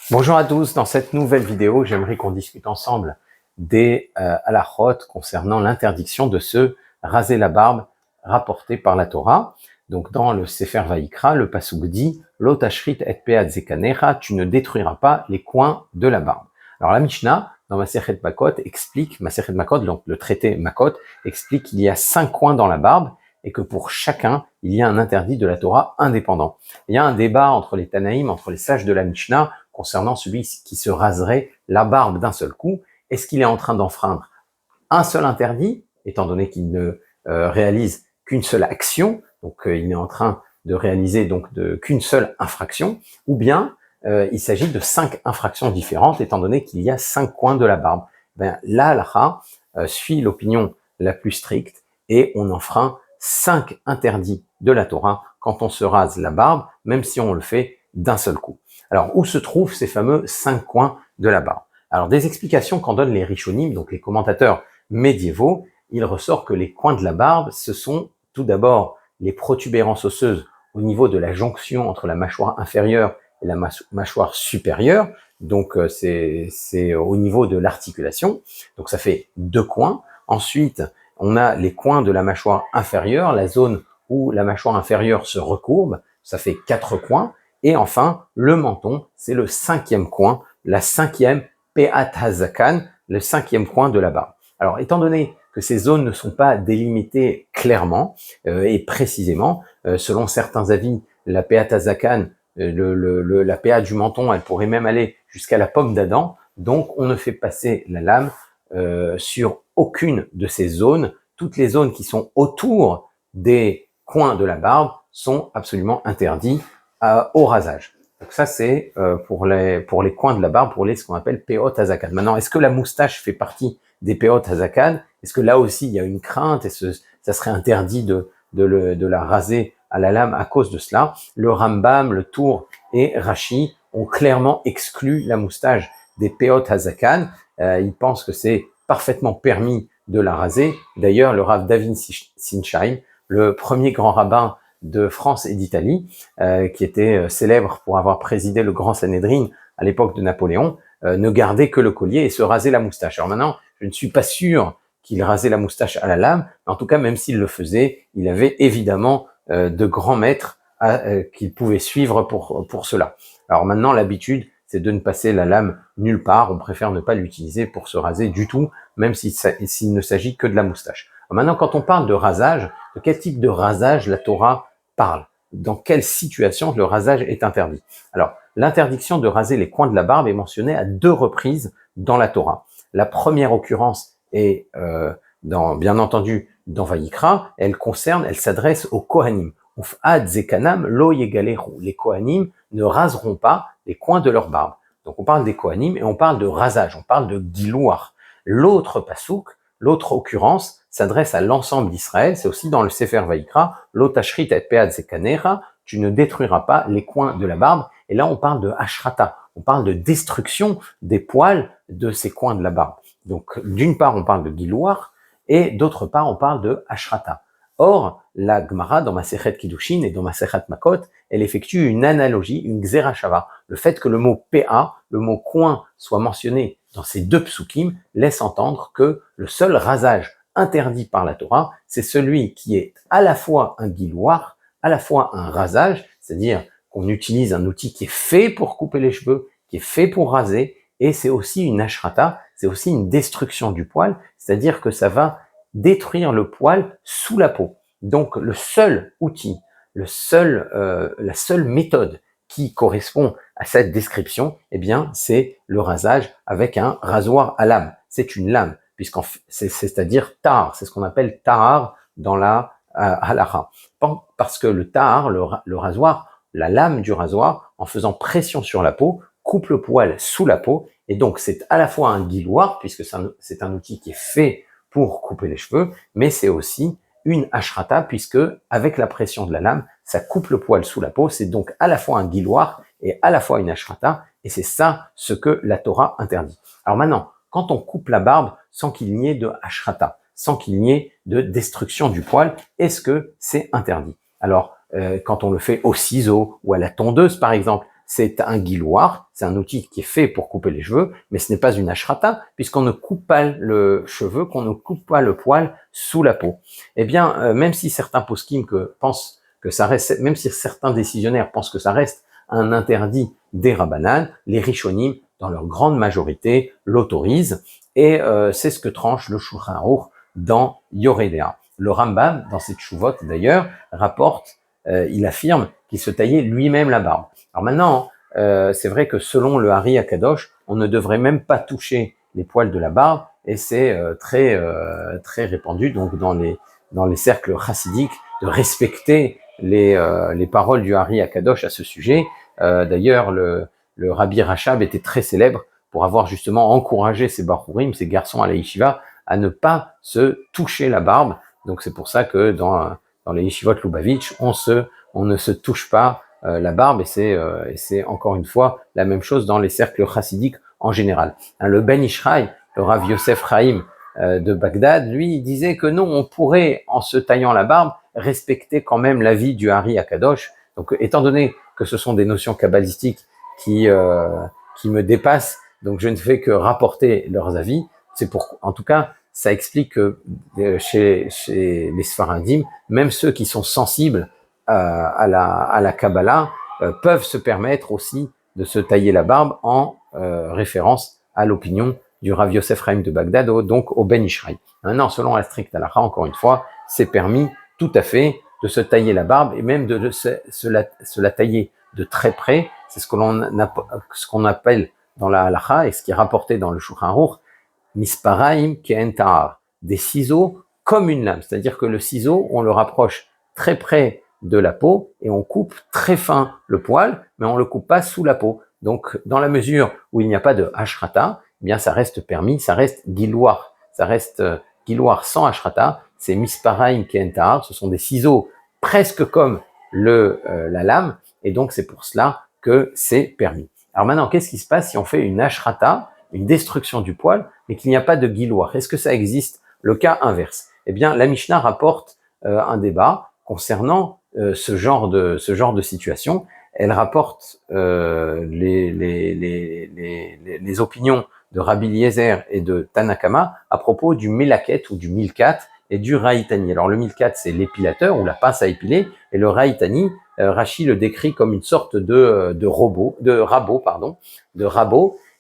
Bonjour à tous, dans cette nouvelle vidéo, j'aimerais qu'on discute ensemble des halakhot concernant l'interdiction de se raser la barbe rapportée par la Torah. Donc dans le Sefer Vaïkra, le pasuk dit « Lo tashrit et peat zekanecha » tu ne détruiras pas les coins de la barbe. Alors la Mishnah, dans Masechet Makot, explique, Masechet Makot, donc le traité Makot, explique qu'il y a 5 coins dans la barbe et que pour chacun, il y a un interdit de la Torah indépendant. Il y a un débat entre les Tanaïm, entre les sages de la Mishnah, concernant celui qui se raserait la barbe d'un seul coup. Est-ce qu'il est en train d'enfreindre un seul interdit, étant donné qu'il ne réalise qu'une seule action, donc il est en train de réaliser donc qu'une seule infraction, ou bien il s'agit de 5 infractions différentes, étant donné qu'il y a 5 coins de la barbe. La halakha suit l'opinion la plus stricte et on enfreint 5 interdits de la Torah quand on se rase la barbe, même si on le fait d'un seul coup. Alors, où se trouvent ces fameux 5 coins de la barbe? Alors, des explications qu'en donnent les Rishonim, donc les commentateurs médiévaux, il ressort que les coins de la barbe, ce sont tout d'abord les protubérances osseuses au niveau de la jonction entre la mâchoire inférieure et la mâchoire supérieure, donc c'est au niveau de l'articulation, donc ça fait 2 coins. Ensuite, on a les coins de la mâchoire inférieure, la zone où la mâchoire inférieure se recourbe, ça fait 4 coins. Et enfin, le menton, c'est le 5e coin, la 5e Peat Hazakan, le 5e coin de la barbe. Alors, étant donné que ces zones ne sont pas délimitées clairement et précisément, selon certains avis, la Peat Hazakan, la PA du menton, elle pourrait même aller jusqu'à la pomme d'Adam. Donc, on ne fait passer la lame sur aucune de ces zones. Toutes les zones qui sont autour des coins de la barbe sont absolument interdites au rasage. Donc ça, c'est pour les coins de la barbe, pour ce qu'on appelle Peot Hazakan. Maintenant, est-ce que la moustache fait partie des Peot Hazakan? Est-ce que là aussi, il y a une crainte? Ça serait interdit de la raser à la lame à cause de cela? Le Rambam, le Tour et Rashi ont clairement exclu la moustache des Peot Hazakan. Ils pensent que c'est parfaitement permis de la raser. D'ailleurs, le Rav David Sinsheim, le premier grand rabbin de France et d'Italie, qui était célèbre pour avoir présidé le Grand Sanhédrin à l'époque de Napoléon, ne gardait que le collier et se rasait la moustache. Alors maintenant, je ne suis pas sûr qu'il rasait la moustache à la lame, mais en tout cas, même s'il le faisait, il avait évidemment de grands maîtres qu'il pouvait suivre pour cela. Alors maintenant, l'habitude, c'est de ne passer la lame nulle part. On préfère ne pas l'utiliser pour se raser du tout, même s'il ne s'agit que de la moustache. Alors maintenant, quand on parle de rasage, de quel type de rasage la Torah parle? Dans quelle situation le rasage est interdit? Alors, l'interdiction de raser les coins de la barbe est mentionnée à 2 reprises dans la Torah. La première occurrence est, bien entendu, dans Vaïkra. Elle s'adresse aux Kohanim. Uf'ad zekanam lo yegaleru. Les Kohanim ne raseront pas les coins de leur barbe. Donc on parle des Kohanim et on parle de rasage, on parle de gilouar. L'autre pasouk, l'autre occurrence, s'adresse à l'ensemble d'Israël. C'est aussi dans le Sefer Vaïkra, Lo tashrit et peat zekanecha, tu ne détruiras pas les coins de la barbe. Et là, on parle de ashrata, on parle de destruction des poils de ces coins de la barbe. Donc, d'une part, on parle de gilouar, et d'autre part, on parle de ashrata. Or, la Gemara, dans Masechet Kiddushin et dans Masechet Makot, elle effectue une analogie, une xerashava. Le fait que le mot PA, le mot coin, soit mentionné dans ces 2 psukim, laisse entendre que le seul rasage interdit par la Torah, c'est celui qui est à la fois un gilouar, à la fois un rasage, c'est-à-dire qu'on utilise un outil qui est fait pour couper les cheveux, qui est fait pour raser, et c'est aussi une ashrata, c'est aussi une destruction du poil, c'est-à-dire que ça va détruire le poil sous la peau. Donc le seul outil, la seule méthode qui correspond à cette description, eh bien, c'est le rasage avec un rasoir à lame. C'est une lame, c'est-à-dire tahar, c'est ce qu'on appelle tahar dans la halakha. Parce que le tahar, le rasoir, la lame du rasoir, en faisant pression sur la peau, coupe le poil sous la peau, et donc c'est à la fois un gilouar, puisque c'est un outil qui est fait pour couper les cheveux, mais c'est aussi une ashrata, puisque avec la pression de la lame, ça coupe le poil sous la peau, c'est donc à la fois un gilouar et à la fois une ashrata, et c'est ça ce que la Torah interdit. Alors maintenant, quand on coupe la barbe sans qu'il n'y ait de ashrata, sans qu'il n'y ait de destruction du poil, est-ce que c'est interdit? Alors, quand on le fait au ciseau ou à la tondeuse par exemple, c'est un guilloir, c'est un outil qui est fait pour couper les cheveux, mais ce n'est pas une ashrata, puisqu'on ne coupe pas le cheveu, qu'on ne coupe pas le poil sous la peau. Eh bien, même si certains poskim pensent que ça reste, même si certains décisionnaires pensent que ça reste un interdit des Rabbanan, les Rishonim, dans leur grande majorité, l'autorisent, et c'est ce que tranche le Shulchan Aruch dans Yoredea. Le Rambam, dans ses tchouvot d'ailleurs, rapporte, il affirme qu'il se taillait lui-même la barbe. Alors maintenant, c'est vrai que selon le Hari Akadosh, on ne devrait même pas toucher les poils de la barbe, et c'est très répandu donc dans les cercles chassidiques de respecter les paroles du Hari Akadosh à ce sujet. D'ailleurs, le Rabbi Rachab était très célèbre pour avoir justement encouragé ces Bachurim, ces garçons à la yeshiva, à ne pas se toucher la barbe. Donc c'est pour ça que dans les yeshivot Lubavitch, on ne se touche pas la barbe, et c'est encore une fois la même chose dans les cercles chassidiques en général. Le Ben Ishraï, le Rav Yosef Chaim de Bagdad, lui, il disait que non, on pourrait, en se taillant la barbe, respecter quand même l'avis du Hari Akadosh. Donc, étant donné que ce sont des notions kabbalistiques qui me dépassent, donc je ne fais que rapporter leurs avis. En tout cas, ça explique que chez les Sfaradim, même ceux qui sont sensibles à la Kabbalah peuvent se permettre aussi de se tailler la barbe en référence à l'opinion du Rav Yosef Chaim de Bagdad, donc au Ben Ishraï. Maintenant, selon la stricte halakha, encore une fois, c'est permis tout à fait de se tailler la barbe, et même de se la tailler de très près. C'est ce qu'on appelle dans la halakha, et ce qui est rapporté dans le Shulchan Aruch, misparaim ke'en ta'ar, des ciseaux comme une lame. C'est-à-dire que le ciseau, on le rapproche très près de la peau et on coupe très fin le poil, mais on le coupe pas sous la peau. Donc, dans la mesure où il n'y a pas de hashrata, eh bien, ça reste permis, ça reste guilloir. Ça reste guilloir sans hashrata. C'est misparaim ke'en ta'ar. Ce sont des ciseaux presque comme la lame, et donc c'est pour cela que c'est permis. Alors maintenant, qu'est-ce qui se passe si on fait une hashrata, une destruction du poil, mais qu'il n'y a pas de guilloir? Est-ce que ça existe? Le cas inverse. Eh bien, la Mishnah rapporte un débat concernant ce genre de situation. Elle rapporte les opinions de Rabbi Eliezer et de Tanakama à propos du melaket ou du milkat et du raïtani. Alors le milkat, c'est l'épilateur ou la pince à épiler, et le raïtani, Rashi le décrit comme une sorte de rabot,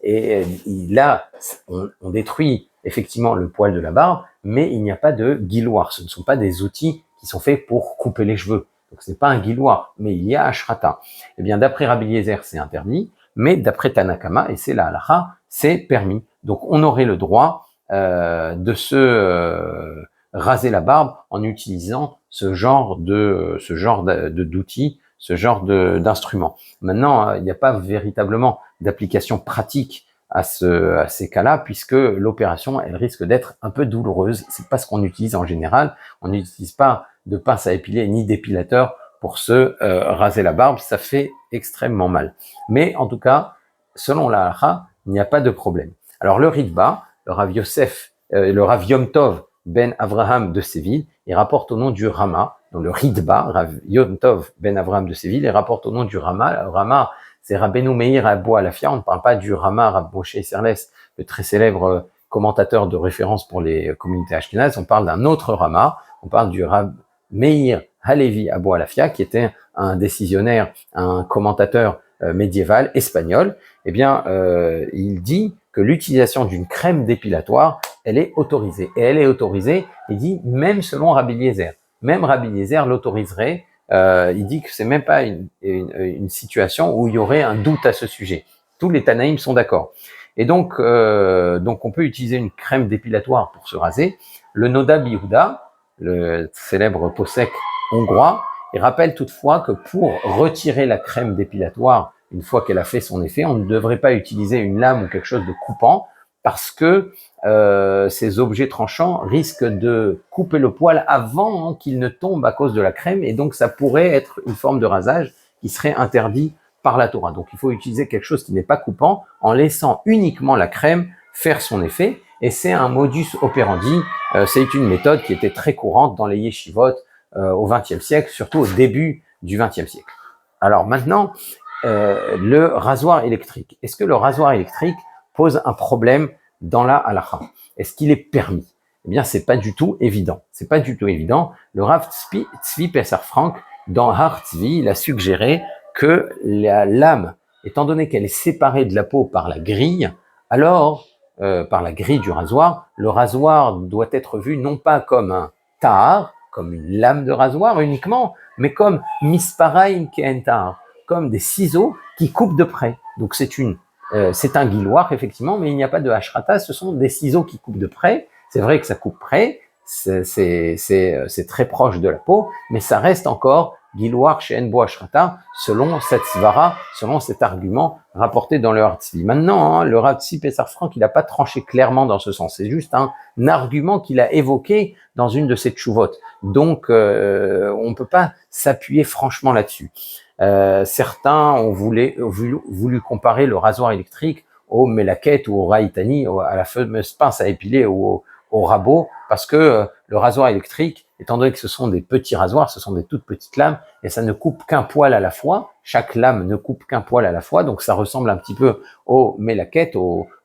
et là, on détruit effectivement le poil de la barbe, mais il n'y a pas de guilloir. Ce ne sont pas des outils qui sont faits pour couper les cheveux. Donc ce n'est pas un guilloir, mais il y a ashrata. Eh bien, d'après Rabbi Eliezer, c'est interdit, mais d'après Tanakama, et c'est la halakha, c'est permis. Donc on aurait le droit de se raser la barbe en utilisant ce genre d'outils, ce genre d'instruments. Maintenant, il n'y a pas véritablement d'application pratique à ces cas-là, puisque l'opération, elle risque d'être un peu douloureuse. C'est pas ce qu'on utilise en général. On n'utilise pas de pince à épiler ni d'épilateur pour se raser la barbe. Ça fait extrêmement mal. Mais en tout cas, selon la halakha, il n'y a pas de problème. Alors le Ritba, le Rav Yom Tov ben Avraham de Séville, il rapporte au nom du Rama, donc le Ritba, Rav Yom Tov ben Avraham de Séville, il rapporte au nom du Rama. Le Rama, c'est Rabbeinu Meir Abou Alafia. On ne parle pas du Rama Rav Moshe Serles, le très célèbre commentateur de référence pour les communautés ashkénazes. On parle d'un autre Rama. On parle du Rav Meir Halevi Abou Alafia, qui était un décisionnaire, un commentateur médiéval espagnol. Eh bien, il dit que l'utilisation d'une crème dépilatoire, elle est autorisée. Et elle est autorisée, il dit, même selon Rabbi Eliezer. Même Rabbi Eliezer l'autoriserait. Il dit que c'est même pas une situation où il y aurait un doute à ce sujet. Tous les Tanaïm sont d'accord. Et donc on peut utiliser une crème dépilatoire pour se raser. Le Noda Biyouda, le célèbre possèque hongrois, il rappelle toutefois que pour retirer la crème dépilatoire, une fois qu'elle a fait son effet, on ne devrait pas utiliser une lame ou quelque chose de coupant, parce que ces objets tranchants risquent de couper le poil avant qu'il ne tombe à cause de la crème, et donc ça pourrait être une forme de rasage qui serait interdit par la Torah. Donc il faut utiliser quelque chose qui n'est pas coupant en laissant uniquement la crème faire son effet, et c'est un modus operandi, c'est une méthode qui était très courante dans les yeshivot au XXe siècle, surtout au début du XXe siècle. Alors maintenant, le rasoir électrique. Est-ce que le rasoir électrique pose un problème dans la halakha? Est-ce qu'il est permis? Eh bien, c'est pas du tout évident. C'est pas du tout évident. Le Rav Tzvi Pesach Frank, dans Har Tzvi, il a suggéré que la lame, étant donné qu'elle est séparée de la peau par la grille, alors, par la grille du rasoir, le rasoir doit être vu non pas comme un tahar, comme une lame de rasoir uniquement, mais comme misparaim ke'en tahar, comme des ciseaux qui coupent de près. Donc c'est un guilloir effectivement, mais il n'y a pas de hashrata, ce sont des ciseaux qui coupent de près. C'est vrai que ça coupe près, c'est très proche de la peau, mais ça reste encore guilloir chez Enbo Ashrata, selon cette svara, selon cet argument rapporté dans le Har Tzvi. Maintenant, le Rav Tzvi Pesach Frank, il n'a pas tranché clairement dans ce sens. C'est juste un argument qu'il a évoqué dans une de ses tchouvotes. Donc, on ne peut pas s'appuyer franchement là-dessus. Certains ont voulu comparer le rasoir électrique au melaket ou au raïtani, à la fameuse pince à épiler ou au rabot, parce que le rasoir électrique, étant donné que ce sont des petits rasoirs, ce sont des toutes petites lames, et ça ne coupe qu'un poil à la fois, chaque lame ne coupe qu'un poil à la fois, donc ça ressemble un petit peu au melaket,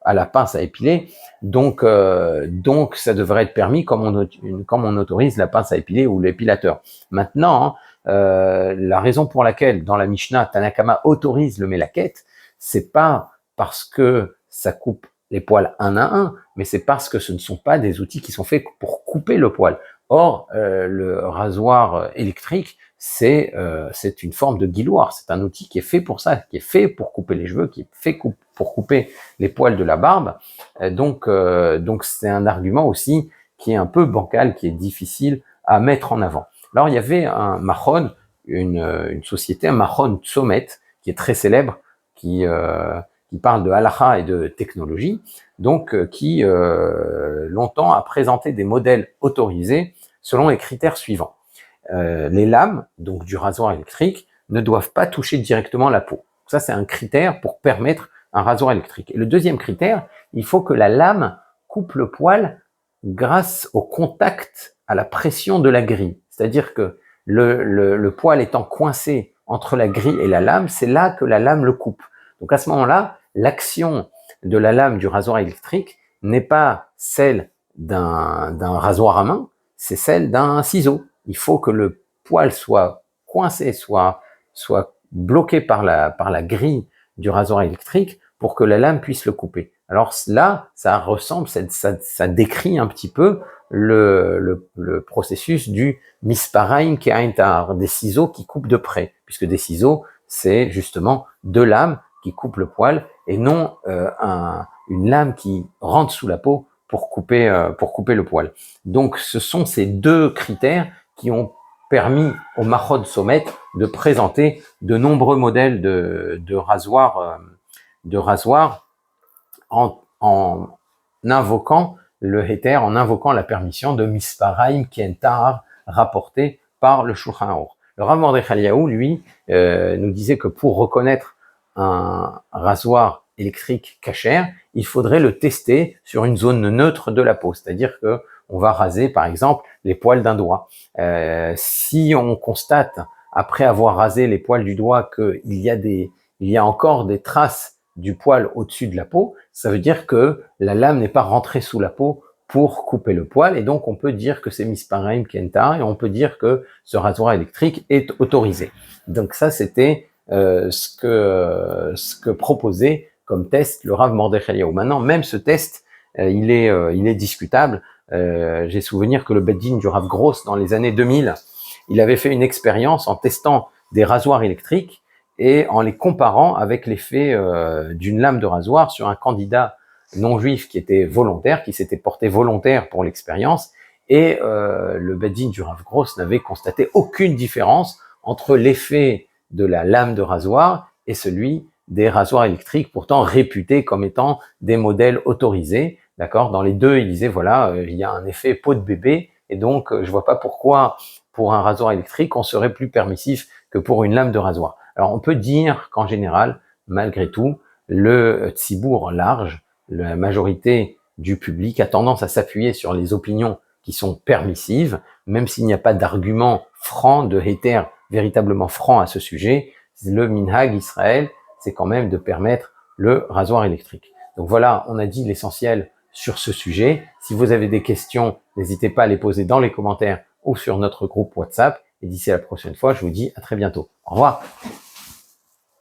à la pince à épiler, donc ça devrait être permis comme on autorise la pince à épiler ou l'épilateur. Maintenant, la raison pour laquelle dans la Mishnah, Tanakama autorise le melaket, c'est pas parce que ça coupe les poils un à un, mais c'est parce que ce ne sont pas des outils qui sont faits pour couper le poil. Or, le rasoir électrique, c'est une forme de guilloir. C'est un outil qui est fait pour ça, qui est fait pour couper les cheveux, qui est fait pour couper les poils de la barbe. Donc c'est un argument aussi qui est un peu bancal, qui est difficile à mettre en avant. Alors, il y avait un Mahon, une société, un Mahon Tzomet, qui est très célèbre, qui parle de halakha et de technologie, donc qui longtemps a présenté des modèles autorisés selon les critères suivants. Les lames, donc du rasoir électrique, ne doivent pas toucher directement la peau. Ça, c'est un critère pour permettre un rasoir électrique. Et le deuxième critère, il faut que la lame coupe le poil grâce au contact, à la pression de la grille. C'est-à-dire que le poil étant coincé entre la grille et la lame, c'est là que la lame le coupe. Donc à ce moment-là, l'action de la lame du rasoir électrique n'est pas celle d'un rasoir à main, c'est celle d'un ciseau. Il faut que le poil soit coincé, soit bloqué par la grille du rasoir électrique pour que la lame puisse le couper. Alors là, ça ressemble, ça décrit un petit peu le processus du misparaim ke'en tahar, des ciseaux qui coupent de près, puisque des ciseaux, c'est justement deux lames qui coupent le poil et non une lame qui rentre sous la peau pour couper le poil. Donc ce sont ces deux critères qui ont permis au Mahon Tzomet de présenter de nombreux modèles de rasoirs en invoquant le héter, en invoquant la permission de misparaim ke'en tahar rapporté par le Shulchan Aruch. Le Rav Mordechai Eliyahu, lui, nous disait que pour reconnaître un rasoir électrique kasher, il faudrait le tester sur une zone neutre de la peau, c'est-à-dire que on va raser par exemple les poils d'un doigt. Si on constate après avoir rasé les poils du doigt qu'il y a encore des traces du poil au-dessus de la peau, ça veut dire que la lame n'est pas rentrée sous la peau pour couper le poil, et donc on peut dire que c'est misparaim ke'en tahar, et on peut dire que ce rasoir électrique est autorisé. Donc ça, c'était ce que proposait comme test le Rav Mordechai Eliyahu. Maintenant, même ce test, il est discutable. J'ai souvenir que le Beit Din du Rav Gross, dans les années 2000, il avait fait une expérience en testant des rasoirs électriques et en les comparant avec l'effet d'une lame de rasoir sur un candidat non juif qui était volontaire, qui s'était porté volontaire pour l'expérience, et le Beit Din du Rav Gross n'avait constaté aucune différence entre l'effet de la lame de rasoir et celui des rasoirs électriques, pourtant réputés comme étant des modèles autorisés. D'accord, dans les deux, il disait voilà, il y a un effet peau de bébé, et donc je vois pas pourquoi pour un rasoir électrique on serait plus permissif que pour une lame de rasoir. Alors on peut dire qu'en général, malgré tout, le tzibour large, la majorité du public a tendance à s'appuyer sur les opinions qui sont permissives, même s'il n'y a pas d'argument franc, de héter véritablement franc à ce sujet. le minhag Israël, c'est quand même de permettre le rasoir électrique. Donc voilà, on a dit l'essentiel sur ce sujet. Si vous avez des questions, n'hésitez pas à les poser dans les commentaires ou sur notre groupe WhatsApp. Et d'ici à la prochaine fois, je vous dis à très bientôt. Au revoir.